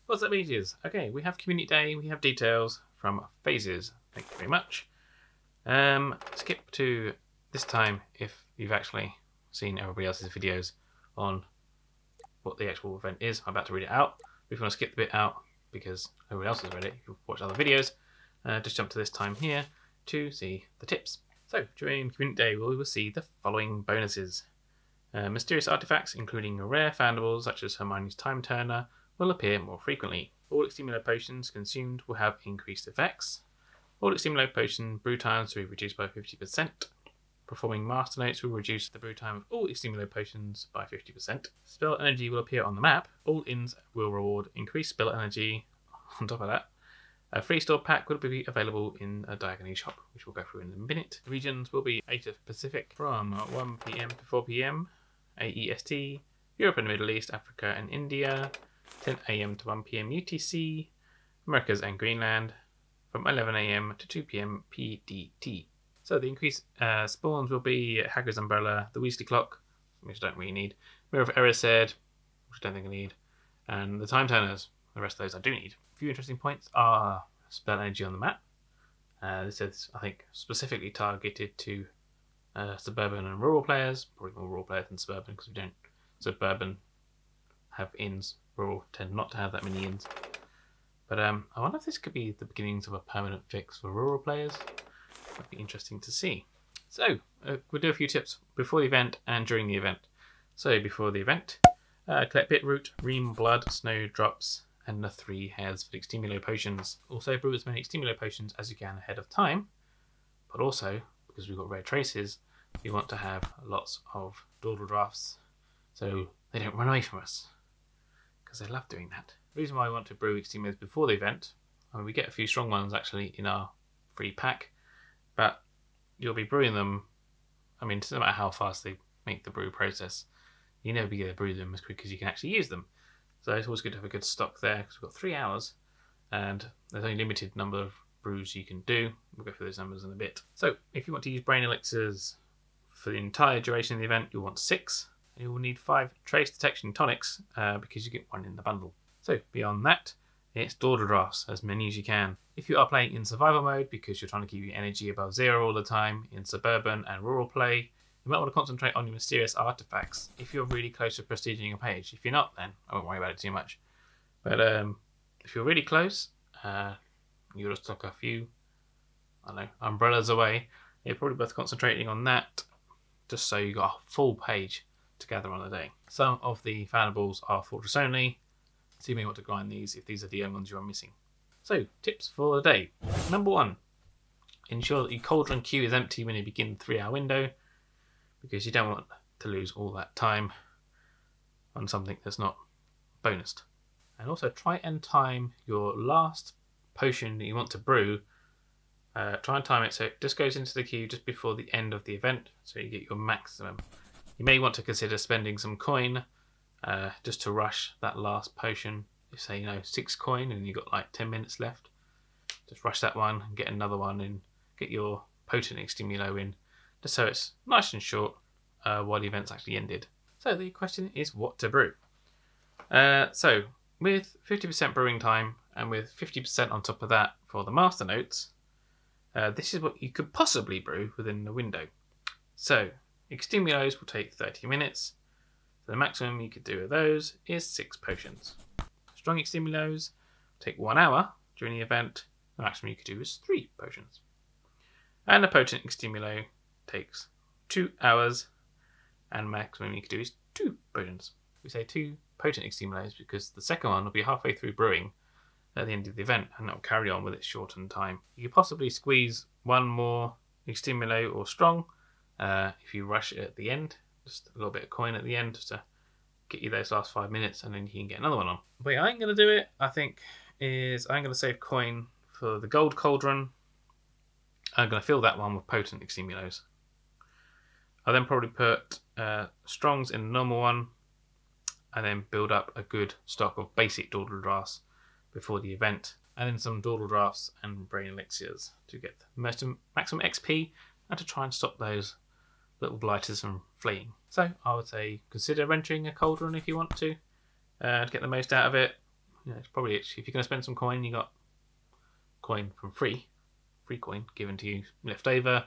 What's up, Ages? Okay, we have Community Day, we have details from Fazes. Thank you very much. Skip to this time if you've actually seen everybody else's videos on what the actual event is. I'm about to read it out. If you want to skip the bit out because everybody else has read it, if you've watched other videos, just jump to this time here to see the tips. So, during Community Day, we will see the following bonuses. Mysterious artifacts, including rare foundables such as Hermione's Time Turner, will appear more frequently. All Extenulo potions consumed will have increased effects. All Extenulo potion brew times will be reduced by 50%. Performing Master Notes will reduce the brew time of all Extenulo potions by 50%. Spell energy will appear on the map. All inns will reward increased spell energy. On top of that, a free store pack will be available in a Diagon shop, which we'll go through in a minute. The regions will be 8 of Pacific from 1 PM to 4 PM, AEST, Europe and Middle East, Africa and India, 10 AM to 1 PM UTC, Americas and Greenland, from 11 AM to 2 PM PDT. So the increased spawns will be Hagrid's Umbrella, the Weasley Clock, which I don't really need, Mirror of Erised, which I don't think I need, and the Time Turners. The rest of those I do need. A few interesting points are spell energy on the map. This is, I think, specifically targeted to suburban and rural players, probably more rural players than suburban because we don't suburban have inns, rural tend not to have that many inns. But I wonder if this could be the beginnings of a permanent fix for rural players. That'd be interesting to see. So we'll do a few tips before the event and during the event. So before the event, collect Bitroot, Ream Blood, Snowdrops, and the 3 hairs for Extenulo potions. Also brew as many Extenulo potions as you can ahead of time, but also, because we've got rare traces, we want to have lots of dawdle drafts so they don't run away from us, because they love doing that. The reason why I want to brew Extenulos before the event, I mean, we get a few strong ones actually in our free pack, but you'll be brewing them, I mean, no matter how fast they make the brew process, you never be able to brew them as quick as you can actually use them. So it's always good to have a good stock there because we've got 3 hours and there's only a limited number of brews you can do. We'll go through those numbers in a bit. So if you want to use brain elixirs for the entire duration of the event, you'll want 6. And you will need 5 trace detection tonics because you get 1 in the bundle. So beyond that, it's dawdle drafts, as many as you can. If you are playing in survival mode because you're trying to keep your energy above 0 all the time in suburban and rural play, you might want to concentrate on your mysterious artifacts if you're really close to prestiging a page. If you're not, then I won't worry about it too much. But if you're really close, you'll just stock a few, I don't know, umbrellas away. You're probably worth concentrating on that, just so you got a full page to gather on a day. Some of the foundables are fortress only, so you may want to grind these if these are the only ones you are missing. So, tips for the day. Number 1, ensure that your cauldron queue is empty when you begin the 3-hour window, because you don't want to lose all that time on something that's not bonused. And also try and time your last potion that you want to brew. Try and time it so it just goes into the queue just before the end of the event, so you get your maximum. You may want to consider spending some coin just to rush that last potion. You say, 6 coin and you've got like 10 minutes left. Just rush that one and get another one in, get your potent Extenulo in, just so it's nice and short while the event's actually ended. So the question is what to brew. So with 50% brewing time and with 50% on top of that for the master notes, this is what you could possibly brew within the window. So Extenulos will take 30 minutes. So the maximum you could do of those is 6 potions. Strong Extenulos take 1 hour during the event. The maximum you could do is 3 potions. And a potent Extenulo takes 2 hours, and maximum you could do is 2 potions. We say 2 potent Extenulos because the second one will be halfway through brewing at the end of the event, and that will carry on with its shortened time. You could possibly squeeze 1 more Extenulo or strong if you rush it at the end, just a little bit of coin at the end just to get you those last 5 minutes, and then you can get another one on. The way I'm going to do it, I think, is I'm going to save coin for the gold cauldron. I'm going to fill that one with potent Extenulos. I'll then probably put strongs in the normal one, and then build up a good stock of basic dawdle drafts before the event, and then some dawdle drafts and brain elixirs to get the maximum XP and to try and stop those little blighters from fleeing. So I would say consider renting a cauldron if you want to get the most out of it. you know, it's probably, if you're going to spend some coin, you got coin from free coin given to you left over,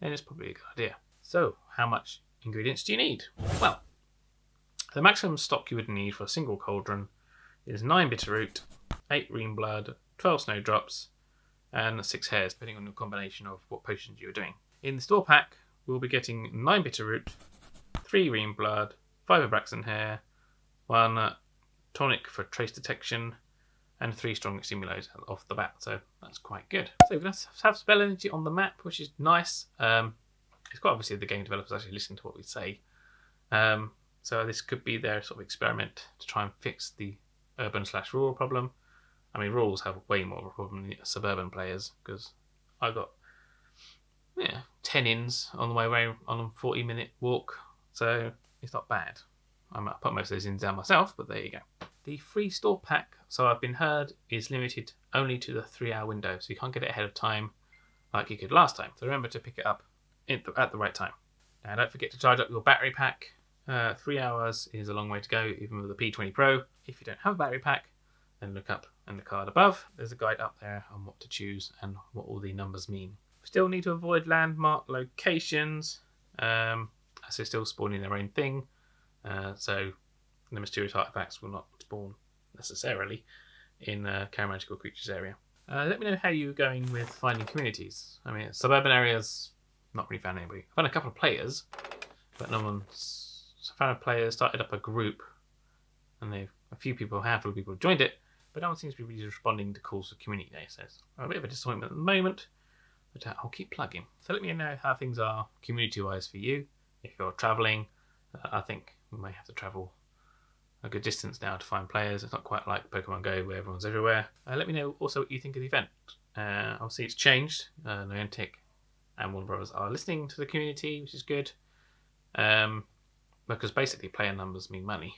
then it's probably a good idea. So, how much ingredients do you need? Well, the maximum stock you would need for a single cauldron is 9 bitterroot, 8 green blood, 12 snowdrops, and 6 hairs, depending on your combination of what potions you are doing. In the store pack, we'll be getting 9 bitterroot, 3 green blood, 5 Abraxan hair, 1 tonic for trace detection, and 3 strong stimulos off the bat, so that's quite good. So we're going to have spell energy on the map, which is nice. It's quite obviously the game developers actually listen to what we say. So this could be their sort of experiment to try and fix the urban/rural problem. I mean, rurals have way more of a problem than suburban players, because I got 10 inns on the way on a 40-minute walk, so it's not bad. I might put most of those inns down myself, but there you go. The free store pack, so I've been heard, is limited only to the 3-hour window, so you can't get it ahead of time like you could last time. So remember to pick it up at the right time. Now don't forget to charge up your battery pack. 3 hours is a long way to go, even with the P20 Pro. If you don't have a battery pack, then look up in the card above. There's a guide up there on what to choose and what all the numbers mean. Still need to avoid landmark locations, as they're still spawning their own thing. So the mysterious artifacts will not spawn necessarily in Magical Creatures area. Let me know how you're going with finding communities. I mean, suburban areas, not really found anybody. I found a couple of players, but no one's found a player, started up a group, and a handful of people joined it, but no one seems to be really responding to calls for community day. So it's a bit of a disappointment at the moment, but I'll keep plugging. So let me know how things are community-wise for you. If you're travelling, I think we may have to travel a good distance now to find players. It's not quite like Pokemon GO where everyone's everywhere. Let me know also what you think of the event. Obviously it's changed. Niantic and Warner Brothers are listening to the community, which is good. Because basically player numbers mean money.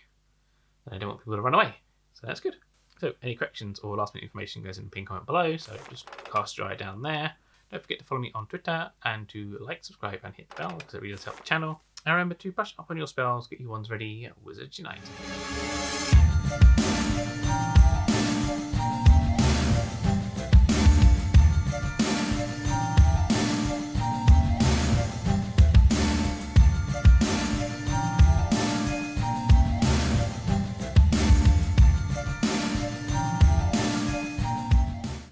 And I don't want people to run away. So that's good. So any corrections or last minute information goes in the pinned comment below. So just cast your eye down there. Don't forget to follow me on Twitter and to like, subscribe and hit the bell because it really does help the channel. And remember to brush up on your spells, get your ones ready. Wizards Unite.